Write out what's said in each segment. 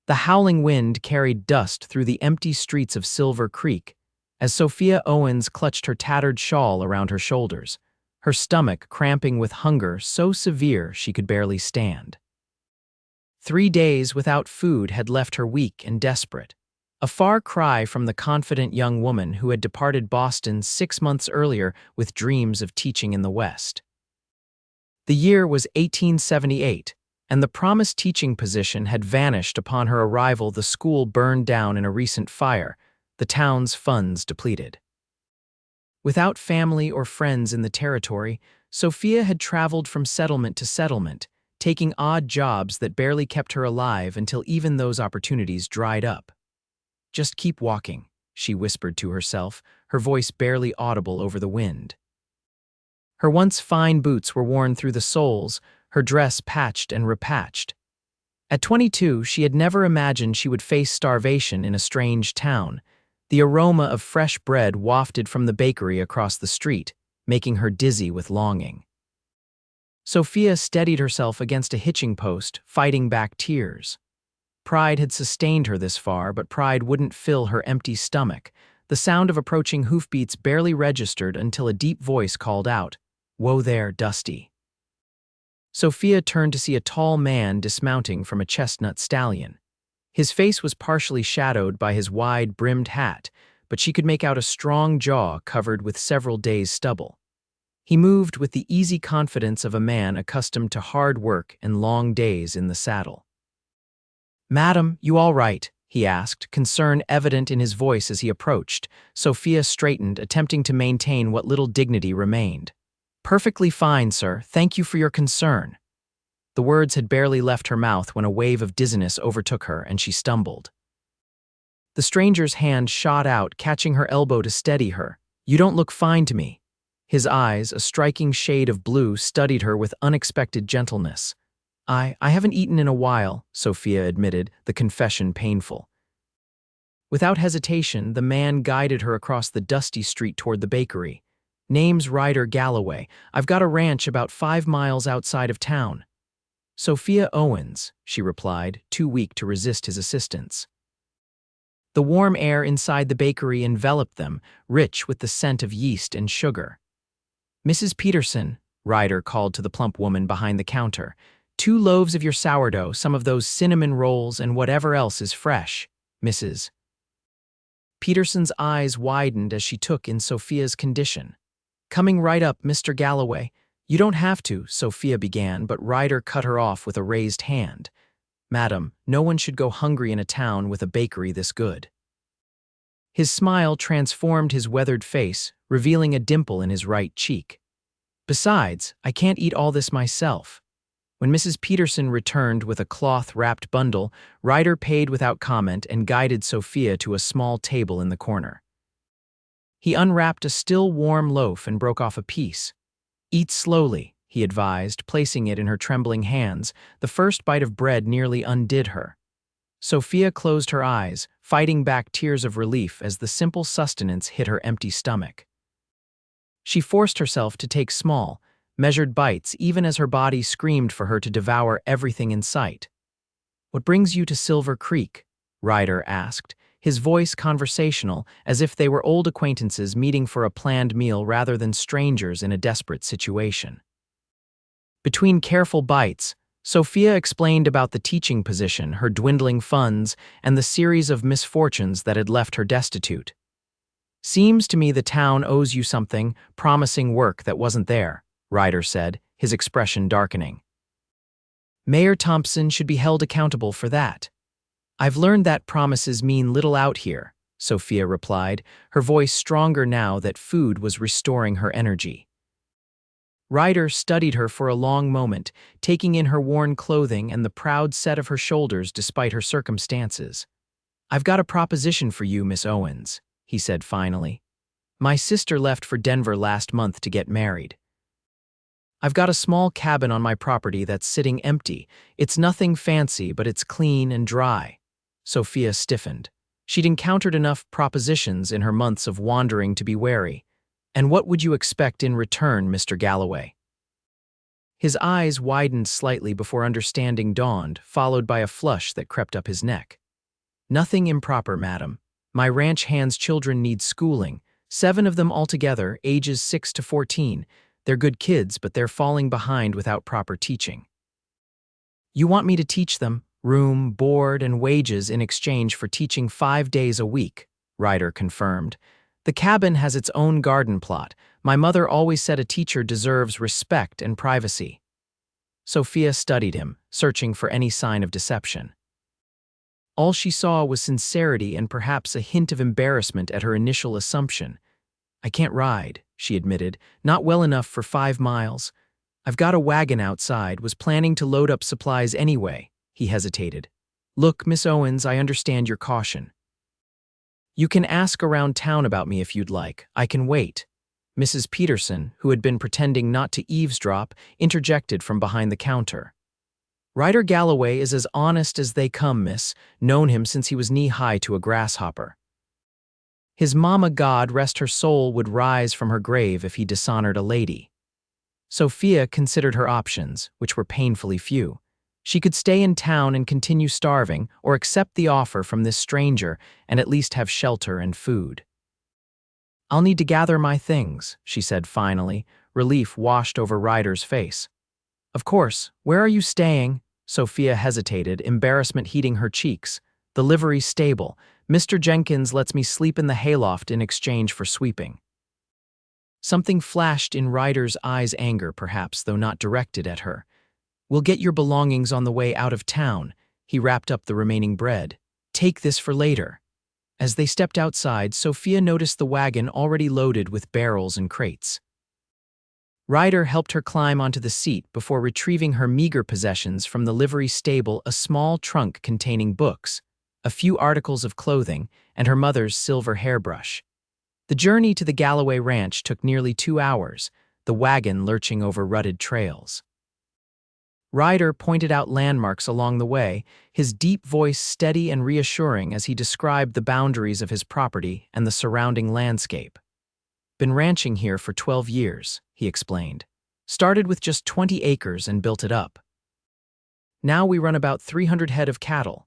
The howling wind carried dust through the empty streets of Silver Creek as Sophia Owens clutched her tattered shawl around her shoulders, her stomach cramping with hunger so severe she could barely stand. 3 days without food had left her weak and desperate, a far cry from the confident young woman who had departed Boston 6 months earlier with dreams of teaching in the West. The year was 1878, and the promised teaching position had vanished upon her arrival. The school burned down in a recent fire, the town's funds depleted. Without family or friends in the territory, Sophia had traveled from settlement to settlement, taking odd jobs that barely kept her alive until even those opportunities dried up. "Just keep walking," she whispered to herself, her voice barely audible over the wind. Her once fine boots were worn through the soles, her dress patched and repatched. At 22, she had never imagined she would face starvation in a strange town. The aroma of fresh bread wafted from the bakery across the street, making her dizzy with longing. Sophia steadied herself against a hitching post, fighting back tears. Pride had sustained her this far, but pride wouldn't fill her empty stomach. The sound of approaching hoofbeats barely registered until a deep voice called out, "Whoa there, Dusty." Sophia turned to see a tall man dismounting from a chestnut stallion. His face was partially shadowed by his wide-brimmed hat, but she could make out a strong jaw covered with several days' stubble. He moved with the easy confidence of a man accustomed to hard work and long days in the saddle. "Madam, you all right?" he asked, concern evident in his voice as he approached. Sophia straightened, attempting to maintain what little dignity remained. "Perfectly fine, sir. Thank you for your concern." The words had barely left her mouth when a wave of dizziness overtook her and she stumbled. The stranger's hand shot out, catching her elbow to steady her. "You don't look fine to me." His eyes, a striking shade of blue, studied her with unexpected gentleness. I haven't eaten in a while," Sophia admitted, the confession painful. Without hesitation, the man guided her across the dusty street toward the bakery. "Name's Ryder Galloway. I've got a ranch about 5 miles outside of town." "Sophia Owens," she replied, too weak to resist his assistance. The warm air inside the bakery enveloped them, rich with the scent of yeast and sugar. "Mrs. Peterson," Ryder called to the plump woman behind the counter, "2 loaves of your sourdough, some of those cinnamon rolls, and whatever else is fresh, Mrs." Peterson's eyes widened as she took in Sophia's condition. "Coming right up, Mr. Galloway. You don't have to," Sophia began, but Ryder cut her off with a raised hand. "Madam, no one should go hungry in a town with a bakery this good." His smile transformed his weathered face, revealing a dimple in his right cheek. "Besides, I can't eat all this myself." When Mrs. Peterson returned with a cloth-wrapped bundle, Ryder paid without comment and guided Sophia to a small table in the corner. He unwrapped a still warm loaf and broke off a piece. "Eat slowly," he advised, placing it in her trembling hands. The first bite of bread nearly undid her. Sophia closed her eyes, fighting back tears of relief as the simple sustenance hit her empty stomach. She forced herself to take small, measured bites even as her body screamed for her to devour everything in sight. "What brings you to Silver Creek?" Ryder asked, his voice conversational, as if they were old acquaintances meeting for a planned meal rather than strangers in a desperate situation. Between careful bites, Sophia explained about the teaching position, her dwindling funds, and the series of misfortunes that had left her destitute. "Seems to me the town owes you something, promising work that wasn't there," Ryder said, his expression darkening. "Mayor Thompson should be held accountable for that." "I've learned that promises mean little out here," Sophia replied, her voice stronger now that food was restoring her energy. Ryder studied her for a long moment, taking in her worn clothing and the proud set of her shoulders despite her circumstances. "I've got a proposition for you, Miss Owens," he said finally. "My sister left for Denver last month to get married. I've got a small cabin on my property that's sitting empty. It's nothing fancy, but it's clean and dry." Sophia stiffened. She'd encountered enough propositions in her months of wandering to be wary. "And what would you expect in return, Mr. Galloway?" His eyes widened slightly before understanding dawned, followed by a flush that crept up his neck. "Nothing improper, madam. My ranch hand's children need schooling. 7 of them altogether, ages 6 to 14. They're good kids, but they're falling behind without proper teaching." "You want me to teach them, room, board, and wages in exchange for teaching 5 days a week," Ryder confirmed. "The cabin has its own garden plot. My mother always said a teacher deserves respect and privacy." Sophia studied him, searching for any sign of deception. All she saw was sincerity and perhaps a hint of embarrassment at her initial assumption. "I can't ride," she admitted, "not well enough for 5 miles. I've got a wagon outside, was planning to load up supplies anyway." He hesitated. "Look, Miss Owens, I understand your caution. You can ask around town about me if you'd like. I can wait." Mrs. Peterson, who had been pretending not to eavesdrop, interjected from behind the counter. "Ryder Galloway is as honest as they come, miss. Known him since he was knee-high to a grasshopper. His mama, God rest her soul, would rise from her grave if he dishonored a lady." Sophia considered her options, which were painfully few. She could stay in town and continue starving, or accept the offer from this stranger and at least have shelter and food. "I'll need to gather my things," she said finally. Relief washed over Ryder's face. "Of course. Where are you staying?" Sophia hesitated, embarrassment heating her cheeks. "The livery stable. Mr. Jenkins lets me sleep in the hayloft in exchange for sweeping." Something flashed in Ryder's eyes, anger perhaps, though not directed at her. "We'll get your belongings on the way out of town." He wrapped up the remaining bread. "Take this for later." As they stepped outside, Sophia noticed the wagon already loaded with barrels and crates. Ryder helped her climb onto the seat before retrieving her meager possessions from the livery stable, a small trunk containing books, a few articles of clothing, and her mother's silver hairbrush. The journey to the Galloway ranch took nearly 2 hours, the wagon lurching over rutted trails. Ryder pointed out landmarks along the way, his deep voice steady and reassuring as he described the boundaries of his property and the surrounding landscape. "Been ranching here for 12 years, he explained. "Started with just 20 acres and built it up. Now we run about 300 head of cattle."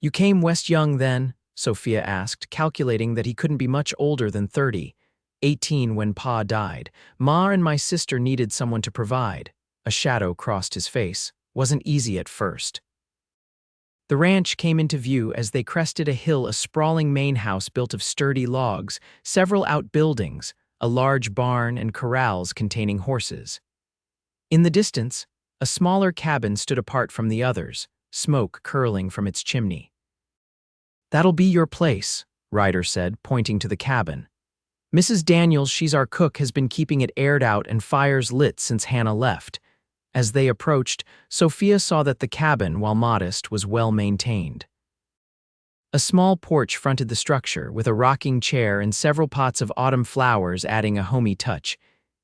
"You came west young then?" Sophia asked, calculating that he couldn't be much older than 30. 18 when Pa died. "Ma and my sister needed someone to provide." A shadow crossed his face. "Wasn't easy at first." The ranch came into view as they crested a hill, a sprawling main house built of sturdy logs, several outbuildings, a large barn, and corrals containing horses. In the distance, a smaller cabin stood apart from the others, smoke curling from its chimney. "That'll be your place," Ryder said, pointing to the cabin. "Mrs. Daniels, she's our cook, has been keeping it aired out and fires lit since Hannah left." As they approached, Sophia saw that the cabin, while modest, was well maintained. A small porch fronted the structure, with a rocking chair and several pots of autumn flowers adding a homey touch.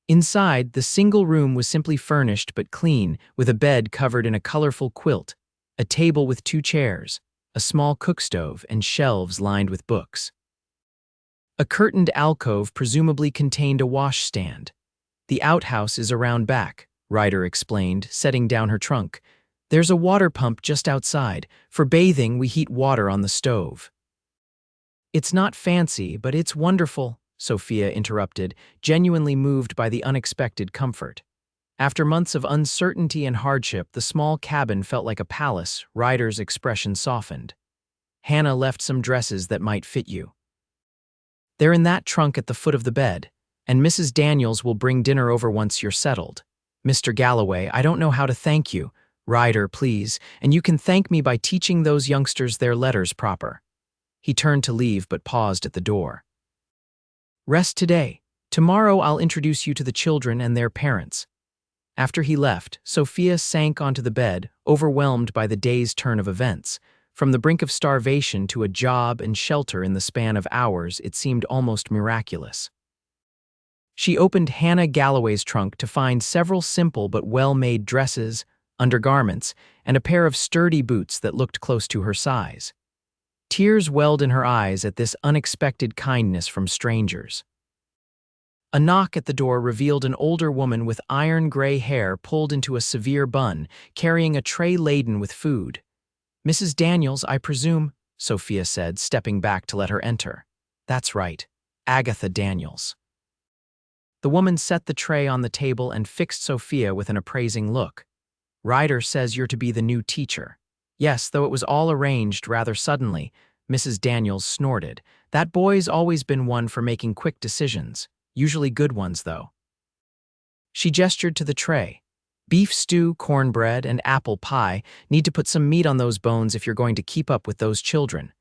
Inside, the single room was simply furnished but clean, with a bed covered in a colorful quilt, a table with 2 chairs, a small cookstove, and shelves lined with books. A curtained alcove presumably contained a washstand. "The outhouse is around back," Ryder explained, setting down her trunk. "There's a water pump just outside. For bathing, we heat water on the stove." "It's not fancy, but it's wonderful," Sophia interrupted, genuinely moved by the unexpected comfort. After months of uncertainty and hardship, the small cabin felt like a palace. Ryder's expression softened. "Hannah left some dresses that might fit you. They're in that trunk at the foot of the bed, and Mrs. Daniels will bring dinner over once you're settled. Mr. Galloway, I don't know how to thank you. Ryder, please, and you can thank me by teaching those youngsters their letters proper." He turned to leave but paused at the door. "Rest today. Tomorrow I'll introduce you to the children and their parents." After he left, Sophia sank onto the bed, overwhelmed by the day's turn of events. From the brink of starvation to a job and shelter in the span of hours, it seemed almost miraculous. She opened Hannah Galloway's trunk to find several simple but well-made dresses, undergarments, and a pair of sturdy boots that looked close to her size. Tears welled in her eyes at this unexpected kindness from strangers. A knock at the door revealed an older woman with iron-gray hair pulled into a severe bun, carrying a tray laden with food. "Mrs. Daniels, I presume," Sophia said, stepping back to let her enter. "That's right, Agatha Daniels." The woman set the tray on the table and fixed Sophia with an appraising look. "Ryder says you're to be the new teacher." "Yes, though it was all arranged rather suddenly," Mrs. Daniels snorted. "That boy's always been one for making quick decisions, usually good ones, though." She gestured to the tray. "Beef stew, cornbread, and apple pie. Need to put some meat on those bones if you're going to keep up with those children."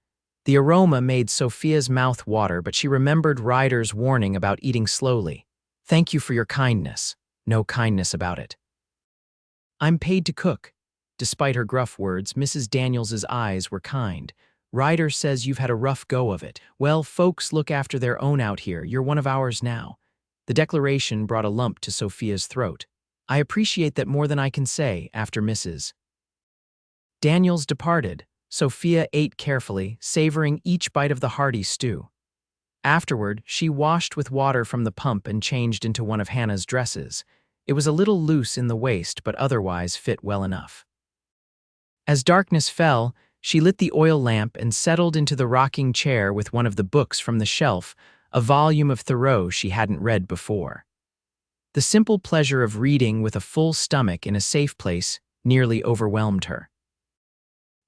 The aroma made Sophia's mouth water, but she remembered Ryder's warning about eating slowly. "Thank you for your kindness." "No kindness about it." "I'm paid to cook." Despite her gruff words, Mrs. Daniels's eyes were kind. "Ryder says you've had a rough go of it. Well, folks look after their own out here. You're one of ours now." The declaration brought a lump to Sophia's throat. "I appreciate that more than I can say," after Mrs. Daniels departed. Sophia ate carefully, savoring each bite of the hearty stew. Afterward, she washed with water from the pump and changed into one of Hannah's dresses. It was a little loose in the waist, but otherwise fit well enough. As darkness fell, she lit the oil lamp and settled into the rocking chair with one of the books from the shelf, a volume of Thoreau she hadn't read before. The simple pleasure of reading with a full stomach in a safe place nearly overwhelmed her.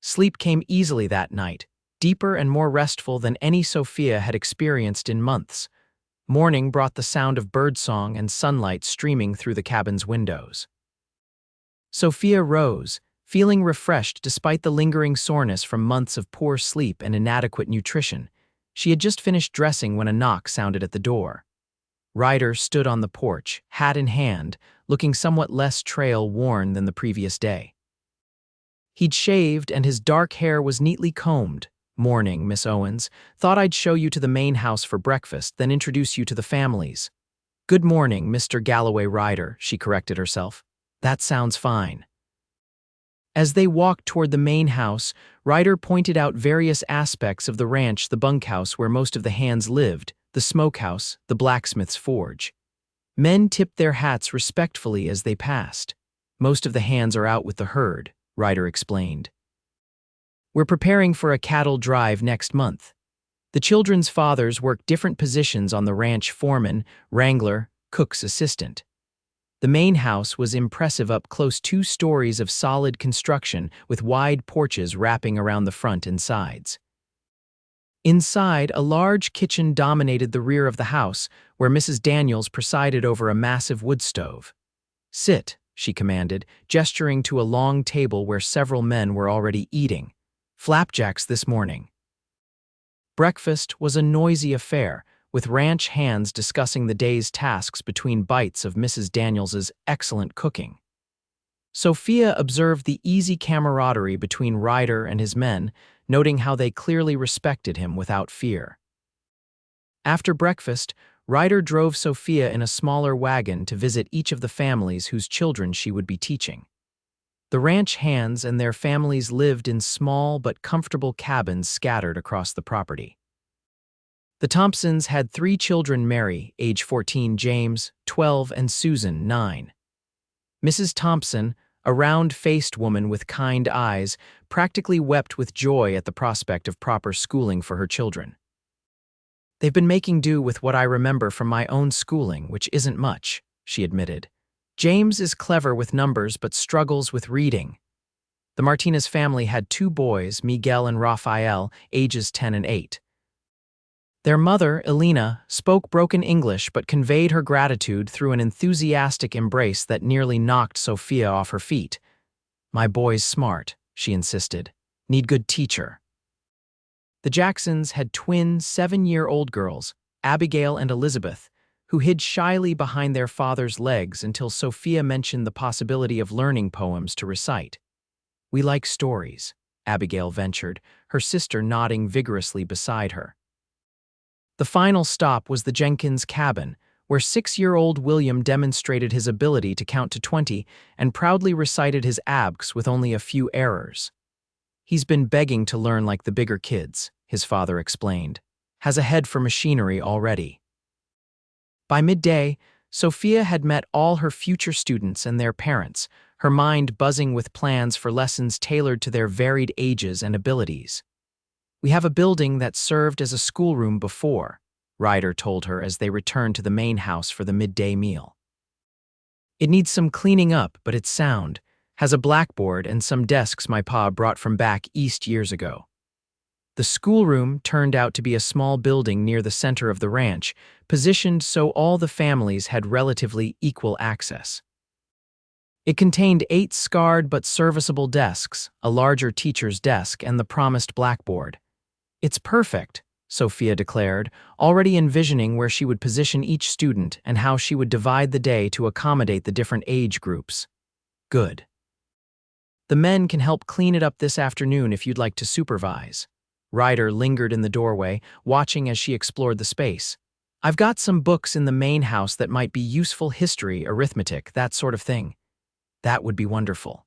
Sleep came easily that night, deeper and more restful than any Sophia had experienced in months. Morning brought the sound of birdsong and sunlight streaming through the cabin's windows. Sophia rose, feeling refreshed despite the lingering soreness from months of poor sleep and inadequate nutrition. She had just finished dressing when a knock sounded at the door. Ryder stood on the porch, hat in hand, looking somewhat less trail-worn than the previous day. He'd shaved and his dark hair was neatly combed. "Morning, Miss Owens. Thought I'd show you to the main house for breakfast, then introduce you to the families." "Good morning, Mr. Galloway Ryder," she corrected herself. "That sounds fine." As they walked toward the main house, Ryder pointed out various aspects of the ranch: the bunkhouse where most of the hands lived, the smokehouse, the blacksmith's forge. Men tipped their hats respectfully as they passed. "Most of the hands are out with the herd," Ryder explained. "We're preparing for a cattle drive next month." The children's fathers worked different positions on the ranch: foreman, wrangler, cook's assistant. The main house was impressive, up close, 2 stories of solid construction with wide porches wrapping around the front and sides. Inside, a large kitchen dominated the rear of the house, where Mrs. Daniels presided over a massive wood stove. "Sit," she commanded, gesturing to a long table where several men were already eating. "Flapjacks this morning." Breakfast was a noisy affair, with ranch hands discussing the day's tasks between bites of Mrs. Daniels's excellent cooking. Sophia observed the easy camaraderie between Ryder and his men, noting how they clearly respected him without fear. After breakfast, Ryder drove Sophia in a smaller wagon to visit each of the families whose children she would be teaching. The ranch hands and their families lived in small but comfortable cabins scattered across the property. The Thompsons had 3 children: Mary, age 14, James, 12, and Susan, 9. Mrs. Thompson, a round-faced woman with kind eyes, practically wept with joy at the prospect of proper schooling for her children. "They've been making do with what I remember from my own schooling, which isn't much," she admitted. "James is clever with numbers but struggles with reading." The Martinez family had 2 boys, Miguel and Rafael, ages 10 and 8. Their mother, Elena, spoke broken English but conveyed her gratitude through an enthusiastic embrace that nearly knocked Sophia off her feet. "My boy's smart," she insisted. "Need good teacher." The Jacksons had twin 7-year-old girls, Abigail and Elizabeth, who hid shyly behind their father's legs until Sophia mentioned the possibility of learning poems to recite. "We like stories," Abigail ventured, her sister nodding vigorously beside her. The final stop was the Jenkins cabin, where 6-year-old William demonstrated his ability to count to 20 and proudly recited his abcs with only a few errors. "He's been begging to learn like the bigger kids," his father explained. "Has a head for machinery already." By midday, Sophia had met all her future students and their parents, her mind buzzing with plans for lessons tailored to their varied ages and abilities. "We have a building that served as a schoolroom before," Ryder told her as they returned to the main house for the midday meal. "It needs some cleaning up, but it's sound, has a blackboard and some desks my pa brought from back east years ago." The schoolroom turned out to be a small building near the center of the ranch, positioned so all the families had relatively equal access. It contained 8 scarred but serviceable desks, a larger teacher's desk, and the promised blackboard. "It's perfect," Sophia declared, already envisioning where she would position each student and how she would divide the day to accommodate the different age groups. "Good. The men can help clean it up this afternoon if you'd like to supervise." Ryder lingered in the doorway, watching as she explored the space. "I've got some books in the main house that might be useful: history, arithmetic, that sort of thing." "That would be wonderful."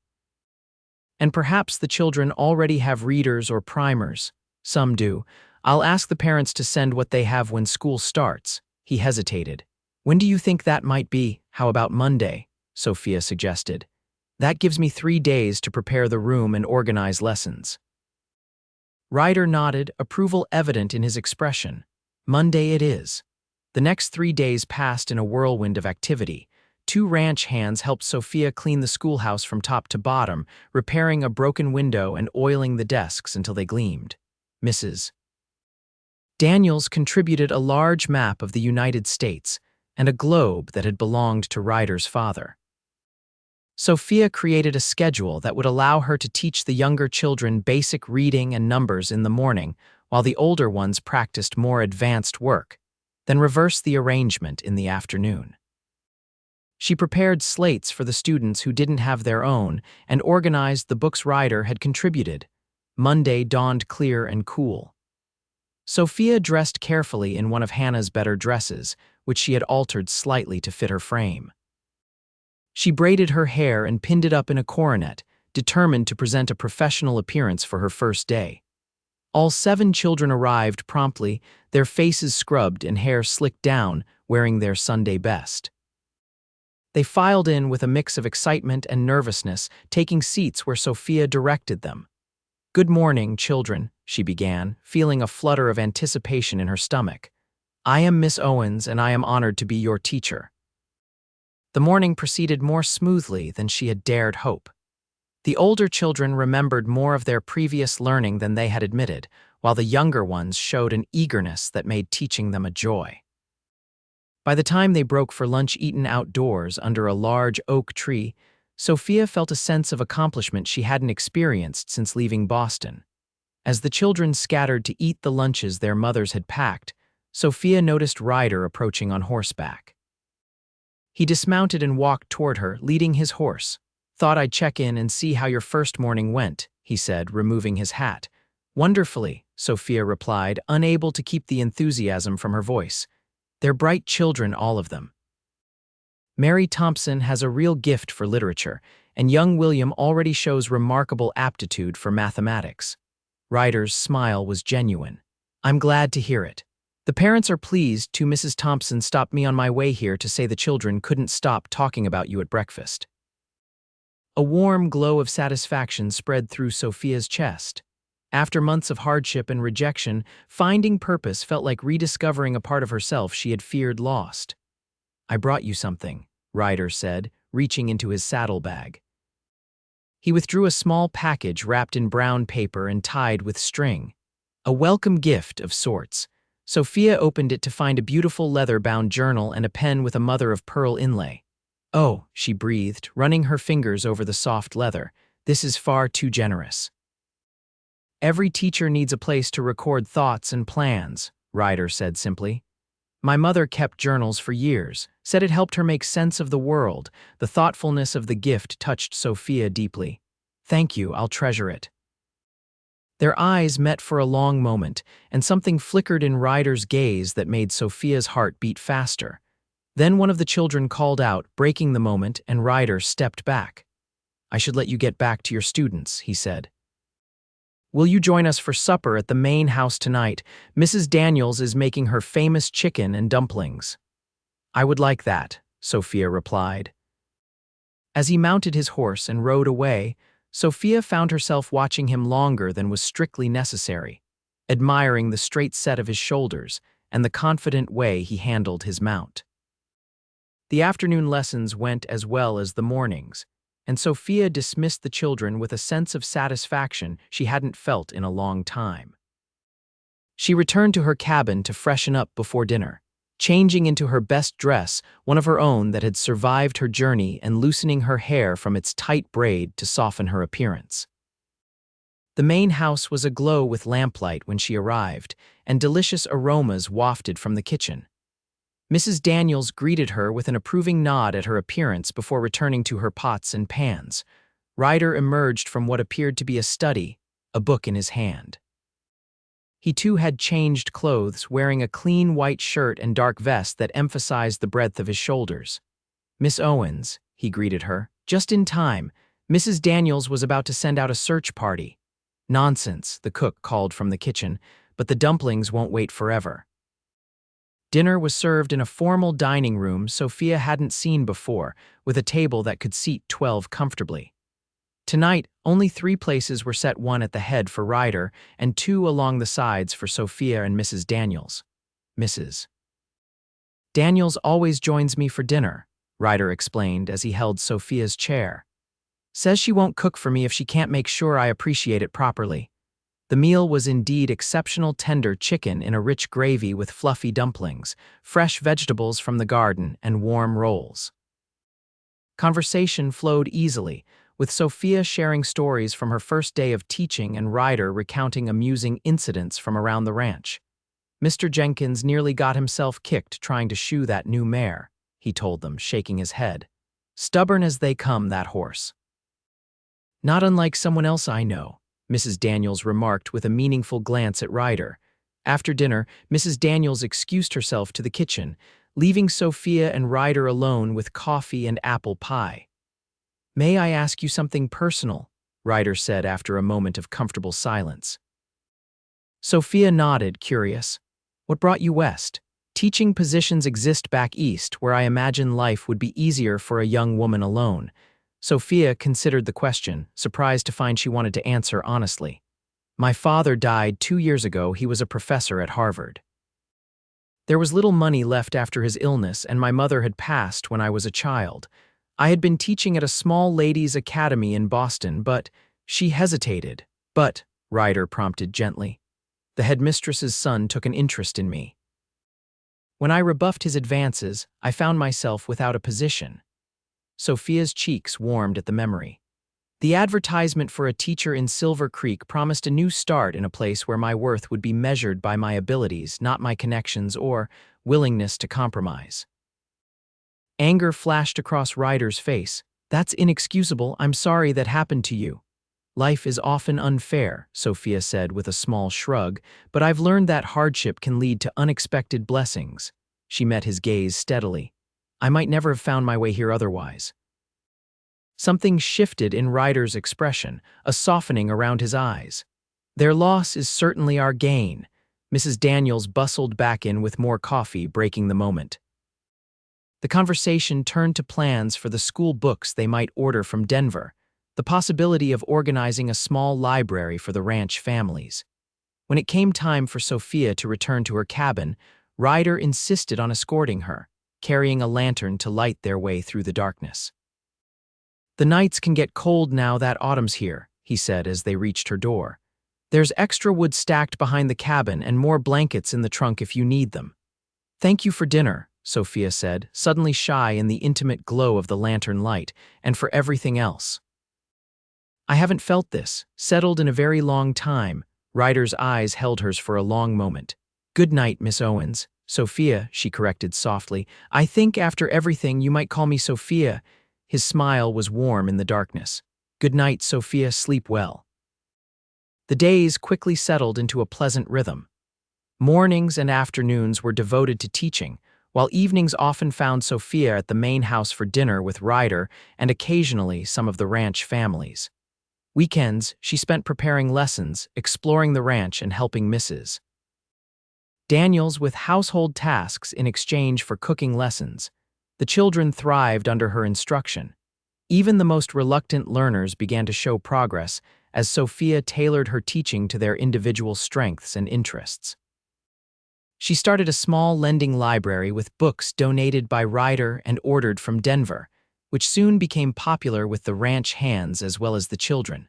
"And perhaps the children already have readers or primers." "Some do. I'll ask the parents to send what they have when school starts." He hesitated. "When do you think that might be?" "How about Monday?" Sophia suggested. "That gives me 3 days to prepare the room and organize lessons." Ryder nodded, approval evident in his expression. Monday it is. The next 3 days passed in a whirlwind of activity. 2 ranch hands helped Sophia clean the schoolhouse from top to bottom, repairing a broken window and oiling the desks until they gleamed. Mrs. Daniels contributed a large map of the United States and a globe that had belonged to Ryder's father. Sophia created a schedule that would allow her to teach the younger children basic reading and numbers in the morning, while the older ones practiced more advanced work, then reversed the arrangement in the afternoon. She prepared slates for the students who didn't have their own and organized the books Ryder had contributed. Monday dawned clear and cool. Sophia dressed carefully in one of Hannah's better dresses, which she had altered slightly to fit her frame. She braided her hair and pinned it up in a coronet, determined to present a professional appearance for her first day. All 7 children arrived promptly, their faces scrubbed and hair slicked down, wearing their Sunday best. They filed in with a mix of excitement and nervousness, taking seats where Sophia directed them. "Good morning, children," she began, feeling a flutter of anticipation in her stomach. "I am Miss Owens, and I am honored to be your teacher." The morning proceeded more smoothly than she had dared hope. The older children remembered more of their previous learning than they had admitted, while the younger ones showed an eagerness that made teaching them a joy. By the time they broke for lunch eaten outdoors under a large oak tree, Sophia felt a sense of accomplishment she hadn't experienced since leaving Boston. As the children scattered to eat the lunches their mothers had packed, Sophia noticed Ryder approaching on horseback. He dismounted and walked toward her, leading his horse. "Thought I'd check in and see how your first morning went," he said, removing his hat. "Wonderfully," Sophia replied, unable to keep the enthusiasm from her voice. "They're bright children, all of them. Mary Thompson has a real gift for literature, and young William already shows remarkable aptitude for mathematics." Ryder's smile was genuine. "I'm glad to hear it. The parents are pleased too. Mrs. Thompson stopped me on my way here to say the children couldn't stop talking about you at breakfast." A warm glow of satisfaction spread through Sophia's chest. After months of hardship and rejection, finding purpose felt like rediscovering a part of herself she had feared lost. "I brought you something," Ryder said, reaching into his saddlebag. He withdrew a small package wrapped in brown paper and tied with string. A welcome gift of sorts. Sophia opened it to find a beautiful leather-bound journal and a pen with a mother-of-pearl inlay. "Oh," she breathed, running her fingers over the soft leather. "This is far too generous." "Every teacher needs a place to record thoughts and plans," Ryder said simply. "My mother kept journals for years, said it helped her make sense of the world." The thoughtfulness of the gift touched Sophia deeply. "Thank you, I'll treasure it." Their eyes met for a long moment, and something flickered in Ryder's gaze that made Sophia's heart beat faster. Then one of the children called out, breaking the moment, and Ryder stepped back. "I should let you get back to your students," he said. "Will you join us for supper at the main house tonight? Mrs. Daniels is making her famous chicken and dumplings." "I would like that," Sophia replied. As he mounted his horse and rode away, Sophia found herself watching him longer than was strictly necessary, admiring the straight set of his shoulders and the confident way he handled his mount. The afternoon lessons went as well as the mornings, and Sophia dismissed the children with a sense of satisfaction she hadn't felt in a long time. She returned to her cabin to freshen up before dinner, changing into her best dress, one of her own that had survived her journey, and loosening her hair from its tight braid to soften her appearance. The main house was aglow with lamplight when she arrived, and delicious aromas wafted from the kitchen. Mrs. Daniels greeted her with an approving nod at her appearance before returning to her pots and pans. Ryder emerged from what appeared to be a study, a book in his hand. He too had changed clothes, wearing a clean white shirt and dark vest that emphasized the breadth of his shoulders. "Miss Owens," he greeted her, just in time. Mrs. Daniels was about to send out a search party. "Nonsense," the cook called from the kitchen, "but the dumplings won't wait forever." Dinner was served in a formal dining room Sophia hadn't seen before, with a table that could seat 12 comfortably. Tonight, only 3 places were set, one at the head for Ryder and 2 along the sides for Sophia and Mrs. Daniels. "Mrs. Daniels always joins me for dinner," Ryder explained as he held Sophia's chair. "Says she won't cook for me if she can't make sure I appreciate it properly." The meal was indeed exceptional: tender chicken in a rich gravy with fluffy dumplings, fresh vegetables from the garden, and warm rolls. Conversation flowed easily, with Sophia sharing stories from her first day of teaching and Ryder recounting amusing incidents from around the ranch. "Mr. Jenkins nearly got himself kicked trying to shoe that new mare," he told them, shaking his head. "Stubborn as they come, that horse." "Not unlike someone else I know," Mrs. Daniels remarked with a meaningful glance at Ryder. After dinner, Mrs. Daniels excused herself to the kitchen, leaving Sophia and Ryder alone with coffee and apple pie. "May I ask you something personal?" Ryder said after a moment of comfortable silence. Sophia nodded, curious. "What brought you west? Teaching positions exist back east, where I imagine life would be easier for a young woman alone." Sophia considered the question, surprised to find she wanted to answer honestly. "My father died 2 years ago. He was a professor at Harvard. There was little money left after his illness, and my mother had passed when I was a child. I had been teaching at a small ladies' academy in Boston, but..." She hesitated. "But," Ryder prompted gently, "the headmistress's son took an interest in me. When I rebuffed his advances, I found myself without a position." Sophia's cheeks warmed at the memory. "The advertisement for a teacher in Silver Creek promised a new start in a place where my worth would be measured by my abilities, not my connections or willingness to compromise." Anger flashed across Ryder's face. "That's inexcusable. I'm sorry that happened to you." "Life is often unfair," Sophia said with a small shrug, "but I've learned that hardship can lead to unexpected blessings." She met his gaze steadily. "I might never have found my way here otherwise." Something shifted in Ryder's expression, a softening around his eyes. "Their loss is certainly our gain." Mrs. Daniels bustled back in with more coffee, breaking the moment. The conversation turned to plans for the school books they might order from Denver, the possibility of organizing a small library for the ranch families. When it came time for Sophia to return to her cabin, Ryder insisted on escorting her, carrying a lantern to light their way through the darkness. "The nights can get cold now that autumn's here," he said as they reached her door. "There's extra wood stacked behind the cabin and more blankets in the trunk if you need them." "Thank you for dinner," Sophia said, suddenly shy in the intimate glow of the lantern light, "and for everything else. I haven't felt this, settled in a very long time." Ryder's eyes held hers for a long moment. "Good night, Miss Owens." "Sophia," she corrected softly. "I think after everything you might call me Sophia." His smile was warm in the darkness. "Good night, Sophia. Sleep well." The days quickly settled into a pleasant rhythm. Mornings and afternoons were devoted to teaching, while evenings often found Sophia at the main house for dinner with Ryder and occasionally some of the ranch families. Weekends, she spent preparing lessons, exploring the ranch, and helping Mrs. Daniels with household tasks in exchange for cooking lessons. The children thrived under her instruction. Even the most reluctant learners began to show progress as Sophia tailored her teaching to their individual strengths and interests. She started a small lending library with books donated by Ryder and ordered from Denver, which soon became popular with the ranch hands as well as the children.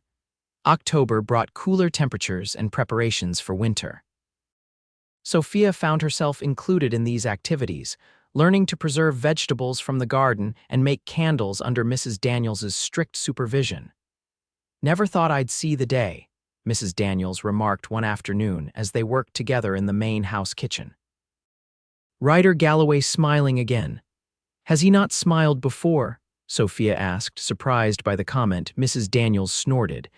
October brought cooler temperatures and preparations for winter. Sophia found herself included in these activities, learning to preserve vegetables from the garden and make candles under Mrs. Daniels's strict supervision. "Never thought I'd see the day," Mrs. Daniels remarked one afternoon as they worked together in the main house kitchen. Ryder Galloway smiling again. "Has he not smiled before?" Sophia asked, surprised by the comment. Mrs. Daniels snorted.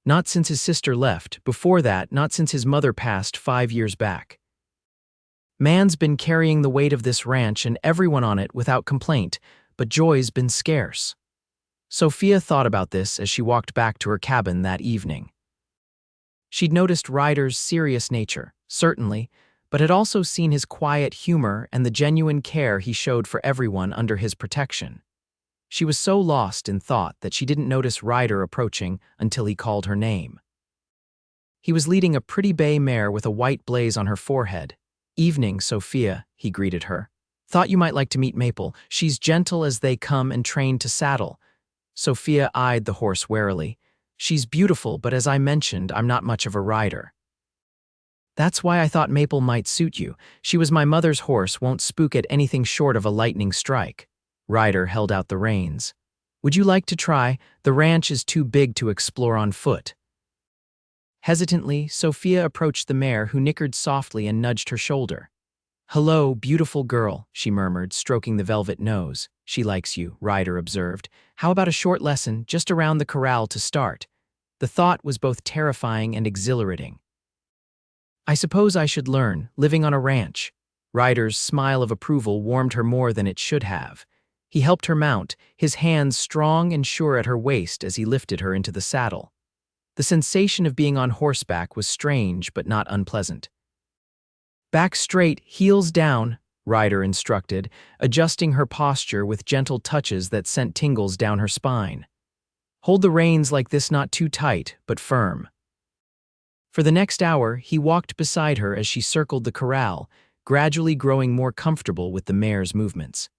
"Not since his sister left. Before that, not since his mother passed 5 years back. Man's been carrying the weight of this ranch and everyone on it without complaint, but joy's been scarce." Sophia thought about this as she walked back to her cabin that evening. She'd noticed Ryder's serious nature, certainly, but had also seen his quiet humor and the genuine care he showed for everyone under his protection. She was so lost in thought that she didn't notice Ryder approaching until he called her name. He was leading a pretty bay mare with a white blaze on her forehead. "Evening, Sophia," he greeted her. "Thought you might like to meet Maple. She's gentle as they come and trained to saddle." Sophia eyed the horse warily. "She's beautiful, but as I mentioned, I'm not much of a rider." "That's why I thought Maple might suit you. She was my mother's horse, won't spook at anything short of a lightning strike." Ryder held out the reins. "Would you like to try? The ranch is too big to explore on foot." Hesitantly, Sophia approached the mare, who nickered softly and nudged her shoulder. "Hello, beautiful girl," she murmured, stroking the velvet nose. "She likes you," Ryder observed. "How about a short lesson, just around the corral to start?" The thought was both terrifying and exhilarating. "I suppose I should learn, living on a ranch." Ryder's smile of approval warmed her more than it should have. He helped her mount, his hands strong and sure at her waist as he lifted her into the saddle. The sensation of being on horseback was strange but not unpleasant. "Back straight, heels down," Ryder instructed, adjusting her posture with gentle touches that sent tingles down her spine. "Hold the reins like this, not too tight, but firm." For the next hour, he walked beside her as she circled the corral, gradually growing more comfortable with the mare's movements.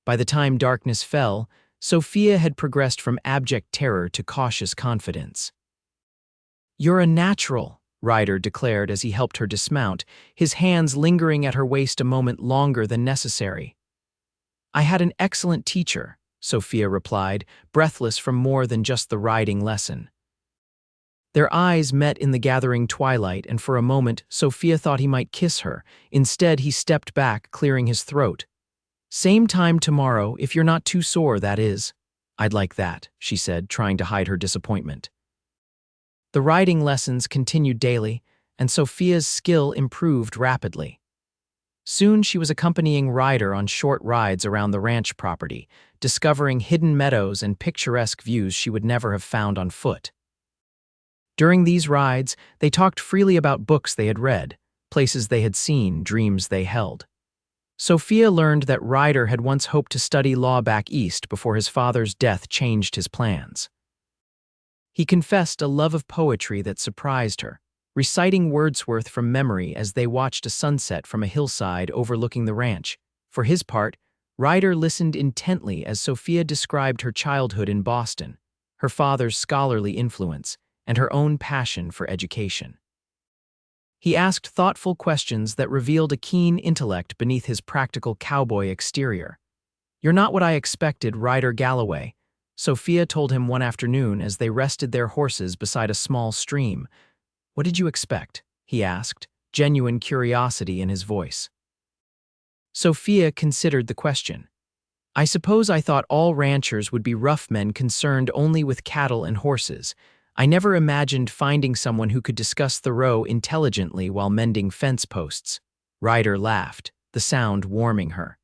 By the time darkness fell, Sophia had progressed from abject terror to cautious confidence. "You're a natural," Ryder declared as he helped her dismount, his hands lingering at her waist a moment longer than necessary. "I had an excellent teacher," Sophia replied, breathless from more than just the riding lesson. Their eyes met in the gathering twilight, and for a moment, Sophia thought he might kiss her. Instead, he stepped back, clearing his throat. "Same time tomorrow, if you're not too sore, that is." "I'd like that," she said, trying to hide her disappointment. The riding lessons continued daily, and Sophia's skill improved rapidly. Soon she was accompanying Ryder on short rides around the ranch property, discovering hidden meadows and picturesque views she would never have found on foot. During these rides, they talked freely about books they had read, places they had seen, dreams they held. Sophia learned that Ryder had once hoped to study law back east before his father's death changed his plans. He confessed a love of poetry that surprised her, reciting Wordsworth from memory as they watched a sunset from a hillside overlooking the ranch. For his part, Ryder listened intently as Sophia described her childhood in Boston, her father's scholarly influence, and her own passion for education. He asked thoughtful questions that revealed a keen intellect beneath his practical cowboy exterior. "You're not what I expected, Ryder Galloway," Sophia told him one afternoon as they rested their horses beside a small stream. "What did you expect?" he asked, genuine curiosity in his voice. Sophia considered the question. "I suppose I thought all ranchers would be rough men concerned only with cattle and horses. I never imagined finding someone who could discuss Thoreau intelligently while mending fence posts." Ryder laughed, the sound warming her.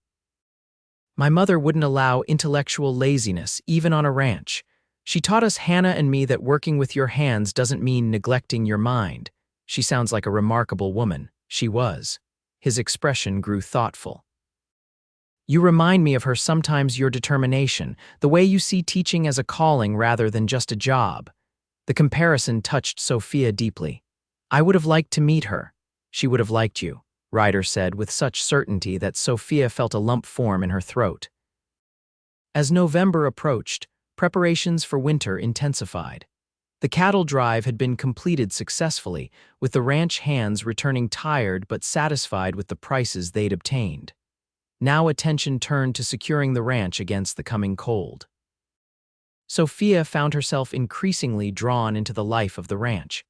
"My mother wouldn't allow intellectual laziness, even on a ranch. She taught us, Hannah and me, that working with your hands doesn't mean neglecting your mind." "She sounds like a remarkable woman." She was. His expression grew thoughtful. You remind me of her sometimes, your determination, the way you see teaching as a calling rather than just a job. The comparison touched Sophia deeply. I would have liked to meet her. She would have liked you, Ryder said with such certainty that Sophia felt a lump form in her throat. As November approached, preparations for winter intensified. The cattle drive had been completed successfully, with the ranch hands returning tired but satisfied with the prices they'd obtained. Now attention turned to securing the ranch against the coming cold. Sophia found herself increasingly drawn into the life of the ranch.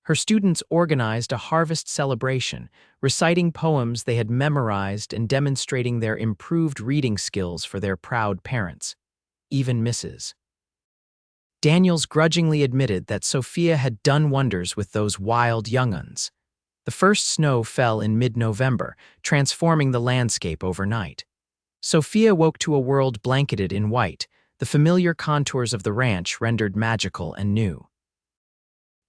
Her students organized a harvest celebration, reciting poems they had memorized and demonstrating their improved reading skills for their proud parents. Even Mrs. Daniels grudgingly admitted that Sophia had done wonders with those wild young-uns. The first snow fell in mid-November, transforming the landscape overnight. Sophia woke to a world blanketed in white, the familiar contours of the ranch rendered magical and new.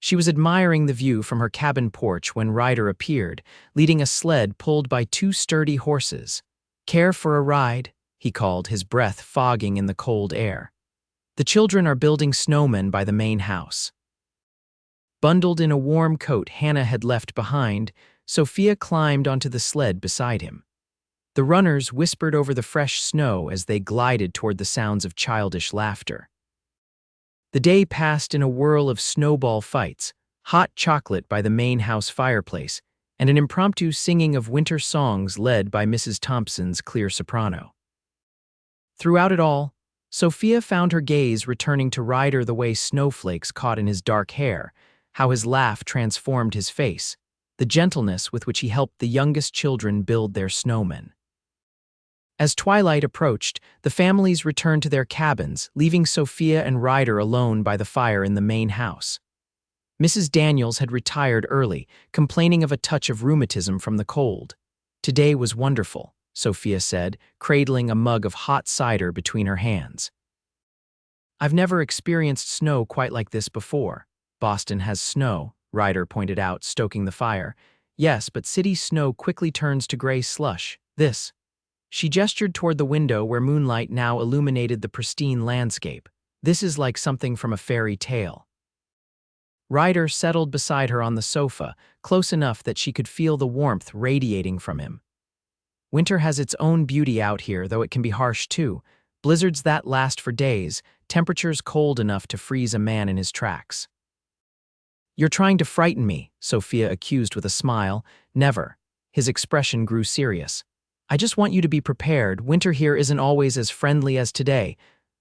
She was admiring the view from her cabin porch when Ryder appeared, leading a sled pulled by two sturdy horses. "Care for a ride?" he called, his breath fogging in the cold air. "The children are building snowmen by the main house." Bundled in a warm coat Hannah had left behind, Sophia climbed onto the sled beside him. The runners whispered over the fresh snow as they glided toward the sounds of childish laughter. The day passed in a whirl of snowball fights, hot chocolate by the main house fireplace, and an impromptu singing of winter songs led by Mrs. Thompson's clear soprano. Throughout it all, Sophia found her gaze returning to Ryder, the way snowflakes caught in his dark hair, how his laugh transformed his face, the gentleness with which he helped the youngest children build their snowmen. As twilight approached, the families returned to their cabins, leaving Sophia and Ryder alone by the fire in the main house. Mrs. Daniels had retired early, complaining of a touch of rheumatism from the cold. "Today was wonderful," Sophia said, cradling a mug of hot cider between her hands. "I've never experienced snow quite like this before." "Boston has snow," Ryder pointed out, stoking the fire. "Yes, but city snow quickly turns to gray slush. This—" She gestured toward the window where moonlight now illuminated the pristine landscape. "This is like something from a fairy tale." Ryder settled beside her on the sofa, close enough that she could feel the warmth radiating from him. "Winter has its own beauty out here, though it can be harsh too. Blizzards that last for days, temperatures cold enough to freeze a man in his tracks." "You're trying to frighten me," Sophia accused with a smile. "Never." His expression grew serious. "I just want you to be prepared. Winter here isn't always as friendly as today."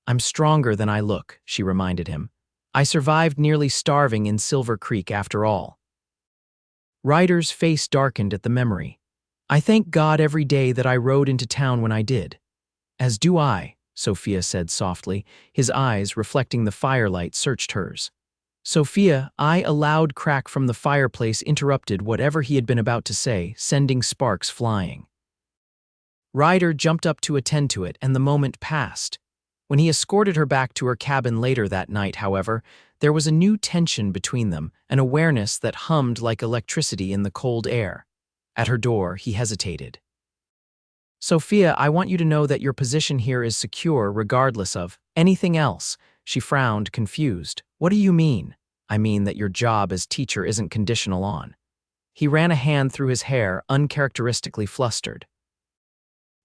"I'm stronger than I look," she reminded him. "I survived nearly starving in Silver Creek after all." Ryder's face darkened at the memory. "I thank God every day that I rode into town when I did." "As do I," Sophia said softly. His eyes, reflecting the firelight, searched hers. "Sophia," a loud crack from the fireplace interrupted whatever he had been about to say, sending sparks flying. Ryder jumped up to attend to it, and the moment passed. When he escorted her back to her cabin later that night, however, there was a new tension between them, an awareness that hummed like electricity in the cold air. At her door, he hesitated. "Sophia, I want you to know that your position here is secure regardless of anything else." She frowned, confused. "What do you mean?" "I mean that your job as teacher isn't conditional on." He ran a hand through his hair, uncharacteristically flustered.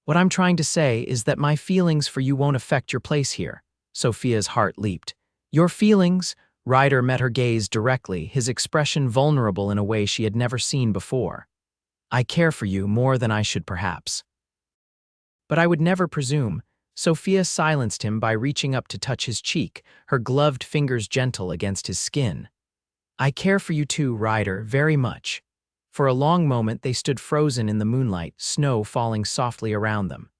"What I'm trying to say is that my feelings for you won't affect your place here." Sophia's heart leaped. "Your feelings?" Ryder met her gaze directly, his expression vulnerable in a way she had never seen before. "I care for you more than I should perhaps." "But I would never presume." Sophia silenced him by reaching up to touch his cheek, her gloved fingers gentle against his skin. "I care for you too, Ryder, very much." For a long moment they stood frozen in the moonlight, snow falling softly around them.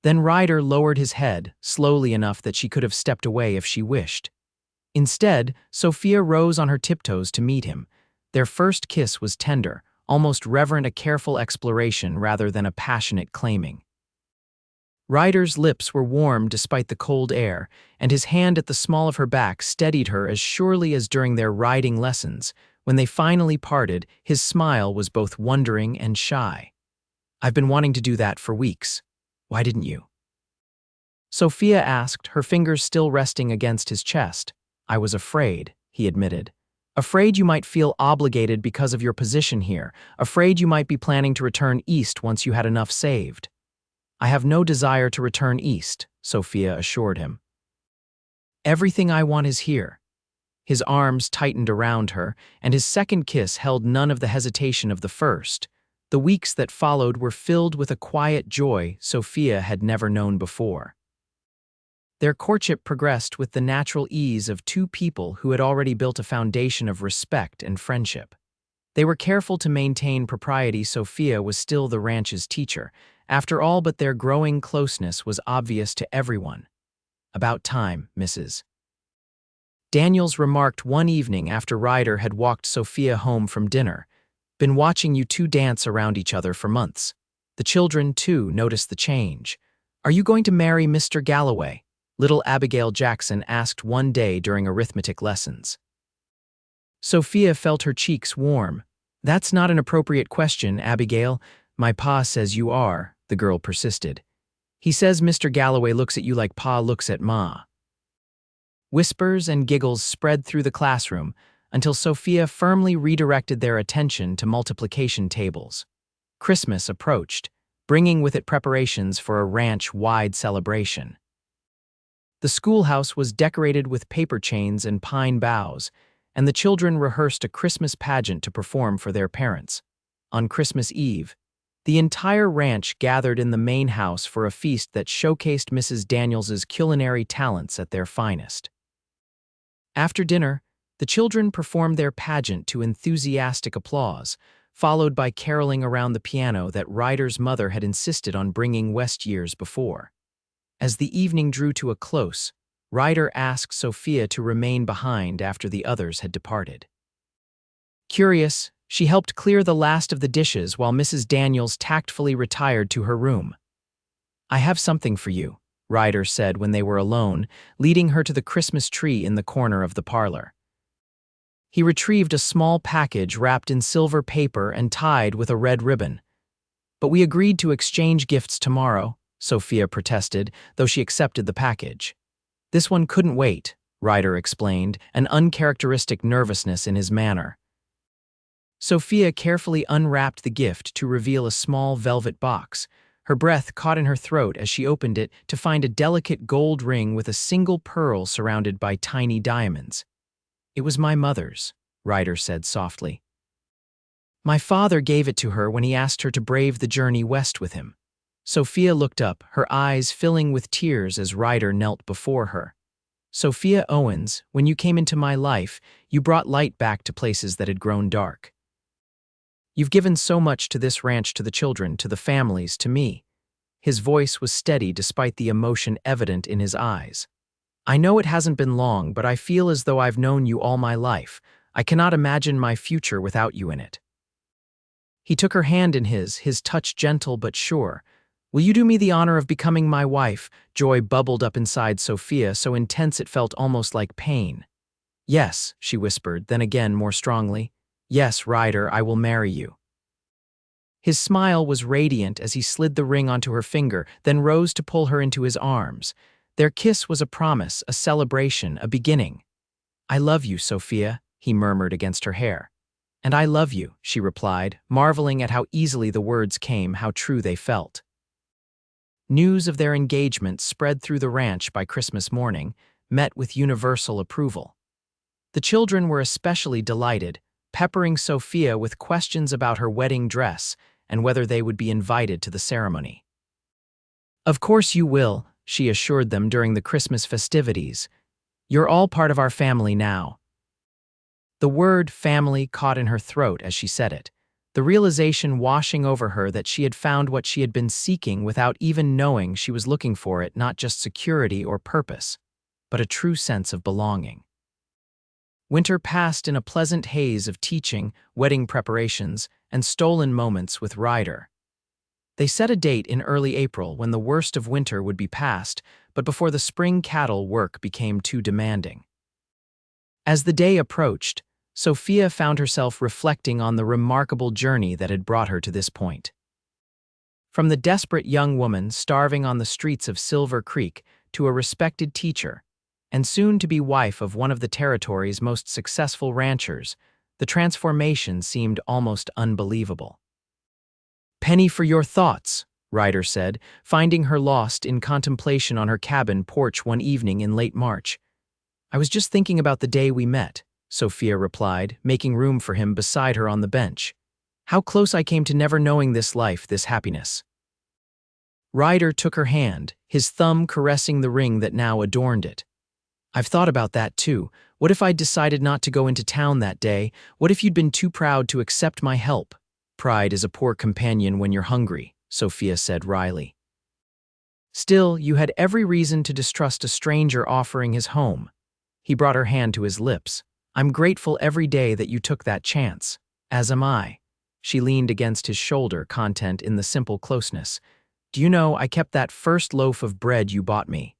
Then Ryder lowered his head, slowly enough that she could have stepped away if she wished. Instead, Sophia rose on her tiptoes to meet him. Their first kiss was tender, almost reverent, a careful exploration rather than a passionate claiming. Ryder's lips were warm despite the cold air, and his hand at the small of her back steadied her as surely as during their riding lessons, When they finally parted, his smile was both wondering and shy. "I've been wanting to do that for weeks. Why didn't you?" Sophia asked, her fingers still resting against his chest. "I was afraid," he admitted. "Afraid you might feel obligated because of your position here, afraid you might be planning to return east once you had enough saved." "I have no desire to return east," Sophia assured him. "Everything I want is here." His arms tightened around her, and his second kiss held none of the hesitation of the first. The weeks that followed were filled with a quiet joy Sophia had never known before. Their courtship progressed with the natural ease of two people who had already built a foundation of respect and friendship. They were careful to maintain propriety. Sophia was still the ranch's teacher. After all, but their growing closeness was obvious to everyone. "About time, Mrs. Daniels remarked one evening after Ryder had walked Sophia home from dinner. "Been watching you two dance around each other for months." The children, too, noticed the change. "Are you going to marry Mr. Galloway?" little Abigail Jackson asked one day during arithmetic lessons. Sophia felt her cheeks warm. "That's not an appropriate question, Abigail. My pa says you are," the girl persisted. "He says Mr. Galloway looks at you like pa looks at ma." Whispers and giggles spread through the classroom until Sophia firmly redirected their attention to multiplication tables. Christmas approached, bringing with it preparations for a ranch-wide celebration. The schoolhouse was decorated with paper chains and pine boughs, and the children rehearsed a Christmas pageant to perform for their parents. On Christmas Eve, the entire ranch gathered in the main house for a feast that showcased Mrs. Daniels's culinary talents at their finest. After dinner, the children performed their pageant to enthusiastic applause, followed by caroling around the piano that Ryder's mother had insisted on bringing west years before. As the evening drew to a close, Ryder asked Sophia to remain behind after the others had departed. Curious, she helped clear the last of the dishes while Mrs. Daniels tactfully retired to her room. "I have something for you," Ryder said when they were alone, leading her to the Christmas tree in the corner of the parlor. He retrieved a small package wrapped in silver paper and tied with a red ribbon. "But we agreed to exchange gifts tomorrow," Sophia protested, though she accepted the package. "This one couldn't wait," Ryder explained, an uncharacteristic nervousness in his manner. Sophia carefully unwrapped the gift to reveal a small velvet box. Her breath caught in her throat as she opened it to find a delicate gold ring with a single pearl surrounded by tiny diamonds. "It was my mother's," Ryder said softly. "My father gave it to her when he asked her to brave the journey west with him." Sophia looked up, her eyes filling with tears as Ryder knelt before her. "Sophia Owens, when you came into my life, you brought light back to places that had grown dark. You've given so much to this ranch, to the children, to the families, to me." His voice was steady despite the emotion evident in his eyes. "I know it hasn't been long, but I feel as though I've known you all my life. I cannot imagine my future without you in it." He took her hand in his touch gentle but sure. "Will you do me the honor of becoming my wife?" Joy bubbled up inside Sophia, so intense it felt almost like pain. "Yes," she whispered, then again more strongly. "Yes, Ryder, I will marry you." His smile was radiant as he slid the ring onto her finger, then rose to pull her into his arms. Their kiss was a promise, a celebration, a beginning. "I love you, Sophia," he murmured against her hair. "And I love you," she replied, marveling at how easily the words came, how true they felt. News of their engagement spread through the ranch by Christmas morning, met with universal approval. The children were especially delighted, peppering Sophia with questions about her wedding dress and whether they would be invited to the ceremony. "Of course you will," she assured them during the Christmas festivities. "You're all part of our family now." The word family caught in her throat as she said it, the realization washing over her that she had found what she had been seeking without even knowing she was looking for it, not just security or purpose, but a true sense of belonging. Winter passed in a pleasant haze of teaching, wedding preparations, and stolen moments with Ryder. They set a date in early April when the worst of winter would be past, but before the spring cattle work became too demanding. As the day approached, Sophia found herself reflecting on the remarkable journey that had brought her to this point. From the desperate young woman starving on the streets of Silver Creek to a respected teacher, and soon to be wife of one of the territory's most successful ranchers, the transformation seemed almost unbelievable. "Penny for your thoughts," Ryder said, finding her lost in contemplation on her cabin porch one evening in late March. "I was just thinking about the day we met," Sophia replied, making room for him beside her on the bench. "How close I came to never knowing this life, this happiness." Ryder took her hand, his thumb caressing the ring that now adorned it. "I've thought about that too. What if I'd decided not to go into town that day? What if you'd been too proud to accept my help?" "Pride is a poor companion when you're hungry," Sophia said wryly. "Still, you had every reason to distrust a stranger offering his home." He brought her hand to his lips. "I'm grateful every day that you took that chance. As am I." She leaned against his shoulder, content in the simple closeness. "Do you know, I kept that first loaf of bread you bought me."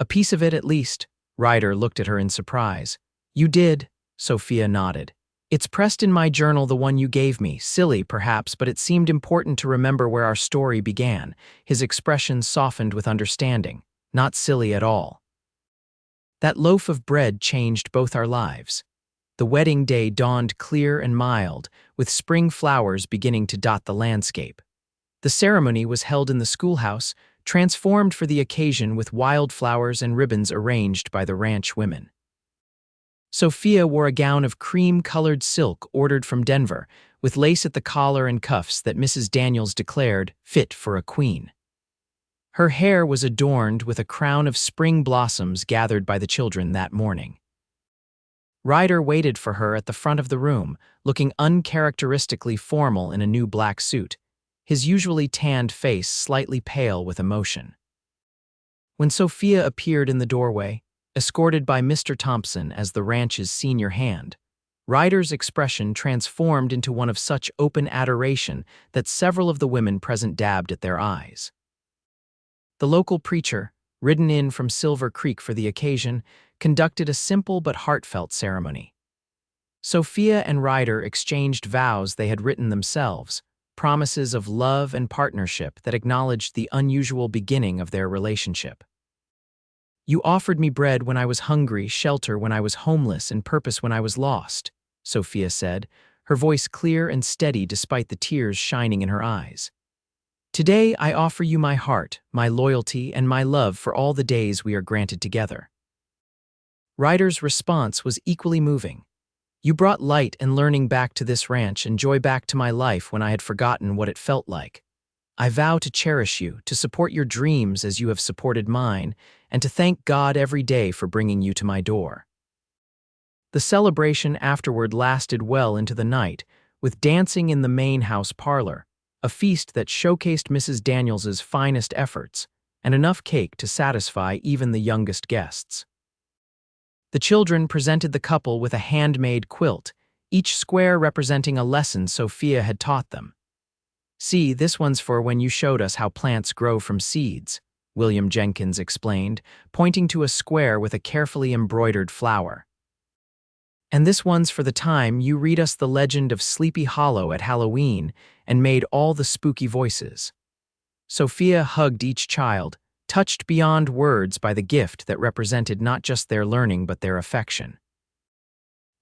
"A piece of it at least." Ryder looked at her in surprise. "You did?" Sophia nodded. "It's pressed in my journal, the one you gave me. Silly, perhaps, but it seemed important to remember where our story began." His expression softened with understanding. "Not silly at all. That loaf of bread changed both our lives." The wedding day dawned clear and mild, with spring flowers beginning to dot the landscape. The ceremony was held in the schoolhouse, transformed for the occasion with wildflowers and ribbons arranged by the ranch women. Sophia wore a gown of cream-colored silk ordered from Denver, with lace at the collar and cuffs that Mrs. Daniels declared fit for a queen. Her hair was adorned with a crown of spring blossoms gathered by the children that morning. Ryder waited for her at the front of the room, looking uncharacteristically formal in a new black suit, his usually tanned face slightly pale with emotion. When Sophia appeared in the doorway, escorted by Mr. Thompson as the ranch's senior hand, Ryder's expression transformed into one of such open adoration that several of the women present dabbed at their eyes. The local preacher, ridden in from Silver Creek for the occasion, conducted a simple but heartfelt ceremony. Sophia and Ryder exchanged vows they had written themselves, promises of love and partnership that acknowledged the unusual beginning of their relationship. "You offered me bread when I was hungry, shelter when I was homeless, and purpose when I was lost," Sophia said, her voice clear and steady despite the tears shining in her eyes. "Today I offer you my heart, my loyalty, and my love for all the days we are granted together." Ryder's response was equally moving. "You brought light and learning back to this ranch and joy back to my life when I had forgotten what it felt like. I vow to cherish you, to support your dreams as you have supported mine, and to thank God every day for bringing you to my door." The celebration afterward lasted well into the night, with dancing in the main house parlor, a feast that showcased Mrs. Daniels's finest efforts, and enough cake to satisfy even the youngest guests. The children presented the couple with a handmade quilt, each square representing a lesson Sophia had taught them. "See, this one's for when you showed us how plants grow from seeds," William Jenkins explained, pointing to a square with a carefully embroidered flower. "And this one's for the time you read us the legend of Sleepy Hollow at Halloween and made all the spooky voices." Sophia hugged each child, touched beyond words by the gift that represented not just their learning but their affection.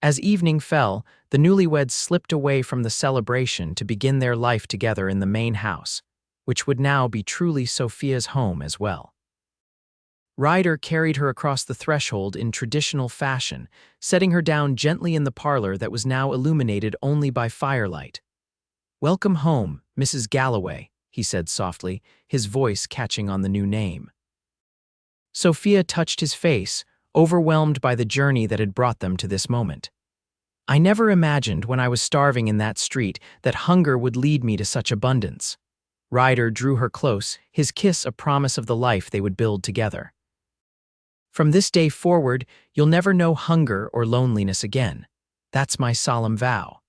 As evening fell, the newlyweds slipped away from the celebration to begin their life together in the main house, which would now be truly Sophia's home as well. Ryder carried her across the threshold in traditional fashion, setting her down gently in the parlor that was now illuminated only by firelight. "Welcome home, Mrs. Galloway," he said softly, his voice catching on the new name. Sophia touched his face, overwhelmed by the journey that had brought them to this moment. "I never imagined when I was starving in that street that hunger would lead me to such abundance." Ryder drew her close, his kiss a promise of the life they would build together. "From this day forward, you'll never know hunger or loneliness again. That's my solemn vow."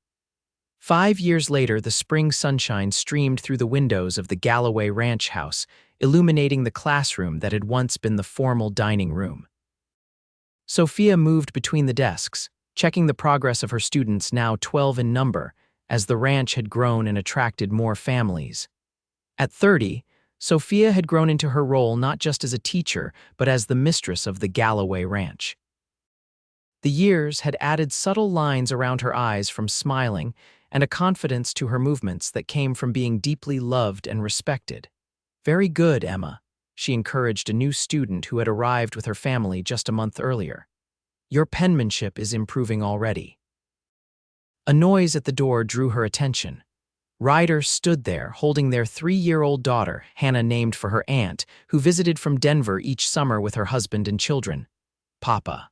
5 years later, the spring sunshine streamed through the windows of the Galloway ranch house, illuminating the classroom that had once been the formal dining room. Sophia moved between the desks, checking the progress of her students, now 12 in number, as the ranch had grown and attracted more families. At 30, Sophia had grown into her role not just as a teacher, but as the mistress of the Galloway Ranch. The years had added subtle lines around her eyes from smiling and a confidence to her movements that came from being deeply loved and respected. "Very good, Emma," she encouraged a new student who had arrived with her family just a month earlier. "Your penmanship is improving already." A noise at the door drew her attention. Ryder stood there, holding their 3-year-old daughter, Hannah, named for her aunt, who visited from Denver each summer with her husband and children. "Papa."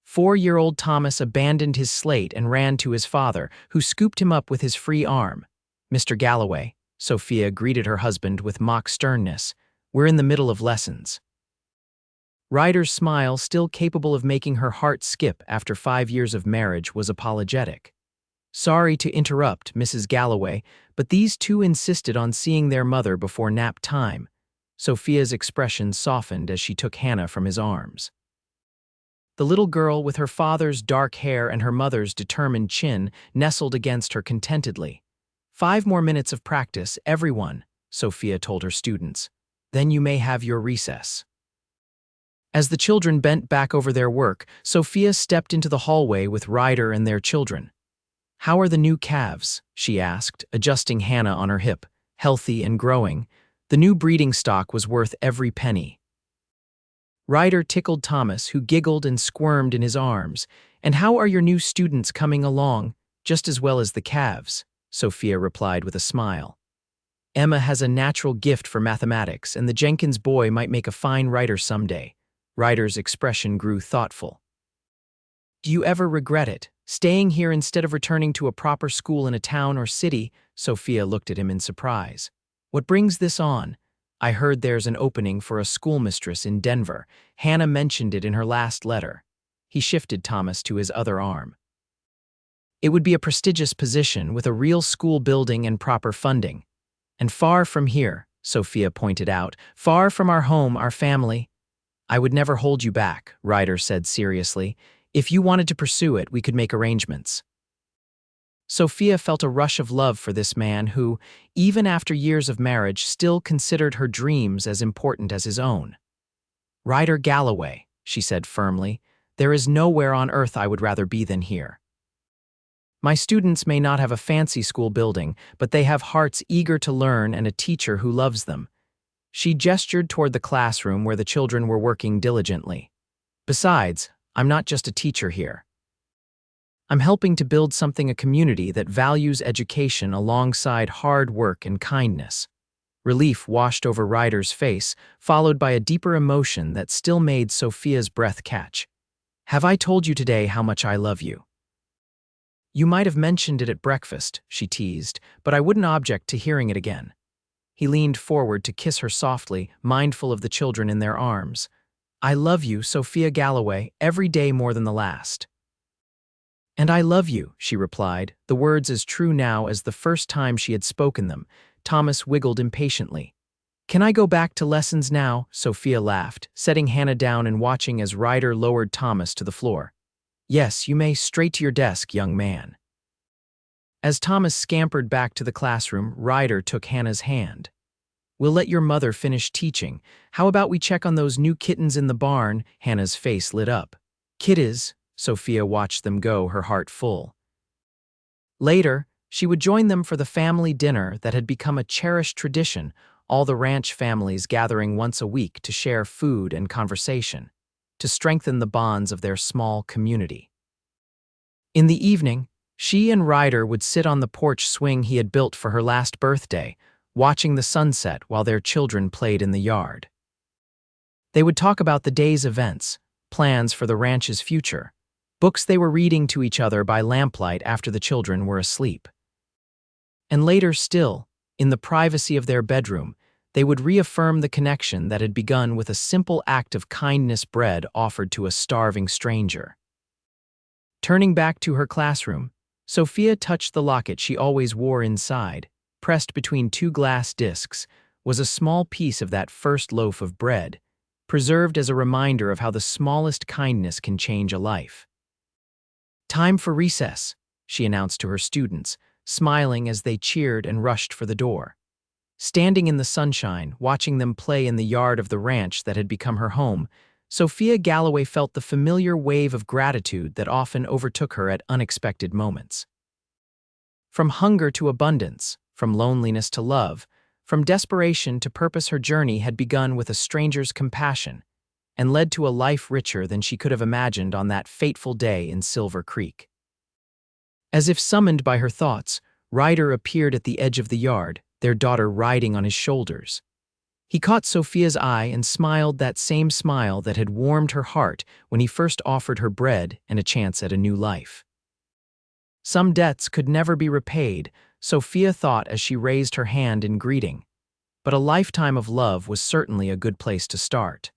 4-year-old Thomas abandoned his slate and ran to his father, who scooped him up with his free arm. "Mr. Galloway," Sophia greeted her husband with mock sternness, "we're in the middle of lessons." Ryder's smile, still capable of making her heart skip after 5 years of marriage, was apologetic. "Sorry to interrupt, Mrs. Galloway, but these two insisted on seeing their mother before nap time." Sophia's expression softened as she took Hannah from his arms. The little girl, with her father's dark hair and her mother's determined chin, nestled against her contentedly. "5 more minutes of practice, everyone," Sophia told her students. "Then you may have your recess." As the children bent back over their work, Sophia stepped into the hallway with Ryder and their children. "How are the new calves?" she asked, adjusting Hannah on her hip. "Healthy and growing. The new breeding stock was worth every penny." Ryder tickled Thomas, who giggled and squirmed in his arms. "And how are your new students coming along? Just as well as the calves," Sophia replied with a smile. "Emma has a natural gift for mathematics, and the Jenkins boy might make a fine writer someday." Ryder's expression grew thoughtful. "Do you ever regret it, staying here instead of returning to a proper school in a town or city?" Sophia looked at him in surprise. "What brings this on?" "I heard there's an opening for a schoolmistress in Denver. Hannah mentioned it in her last letter." He shifted Thomas to his other arm. "It would be a prestigious position with a real school building and proper funding. And far from here," Sophia pointed out, "far from our home, our family." "I would never hold you back," Ryder said seriously. "If you wanted to pursue it, we could make arrangements." Sophia felt a rush of love for this man who, even after years of marriage, still considered her dreams as important as his own. "Ryder Galloway," she said firmly, "there is nowhere on earth I would rather be than here. My students may not have a fancy school building, but they have hearts eager to learn and a teacher who loves them." She gestured toward the classroom where the children were working diligently. "Besides, I'm not just a teacher here. I'm helping to build a community that values education alongside hard work and kindness." Relief washed over Ryder's face, followed by a deeper emotion that still made Sophia's breath catch. "Have I told you today how much I love you?" "You might have mentioned it at breakfast," she teased, "but I wouldn't object to hearing it again." He leaned forward to kiss her softly, mindful of the children in their arms. "I love you, Sophia Galloway, every day more than the last." "And I love you," she replied, the words as true now as the first time she had spoken them. Thomas wiggled impatiently. "Can I go back to lessons now?" Sophia laughed, setting Hannah down and watching as Ryder lowered Thomas to the floor. "Yes, you may. Straight to your desk, young man." As Thomas scampered back to the classroom, Ryder took Hannah's hand. "We'll let your mother finish teaching. How about we check on those new kittens in the barn?" Hannah's face lit up. "Kitties?" Sophia watched them go, her heart full. Later, she would join them for the family dinner that had become a cherished tradition, all the ranch families gathering once a week to share food and conversation, to strengthen the bonds of their small community. In the evening, she and Ryder would sit on the porch swing he had built for her last birthday, watching the sunset while their children played in the yard. They would talk about the day's events, plans for the ranch's future, books they were reading to each other by lamplight after the children were asleep. And later still, in the privacy of their bedroom, they would reaffirm the connection that had begun with a simple act of kindness, bread offered to a starving stranger. Turning back to her classroom, Sophia touched the locket she always wore inside. Pressed between 2 glass discs was a small piece of that first loaf of bread, preserved as a reminder of how the smallest kindness can change a life. "Time for recess," she announced to her students, smiling as they cheered and rushed for the door. Standing in the sunshine, watching them play in the yard of the ranch that had become her home, Sophia Galloway felt the familiar wave of gratitude that often overtook her at unexpected moments. From hunger to abundance, from loneliness to love, from desperation to purpose, her journey had begun with a stranger's compassion and led to a life richer than she could have imagined on that fateful day in Silver Creek. As if summoned by her thoughts, Ryder appeared at the edge of the yard, their daughter riding on his shoulders. He caught Sophia's eye and smiled that same smile that had warmed her heart when he first offered her bread and a chance at a new life. Some debts could never be repaid, Sophia thought as she raised her hand in greeting, but a lifetime of love was certainly a good place to start.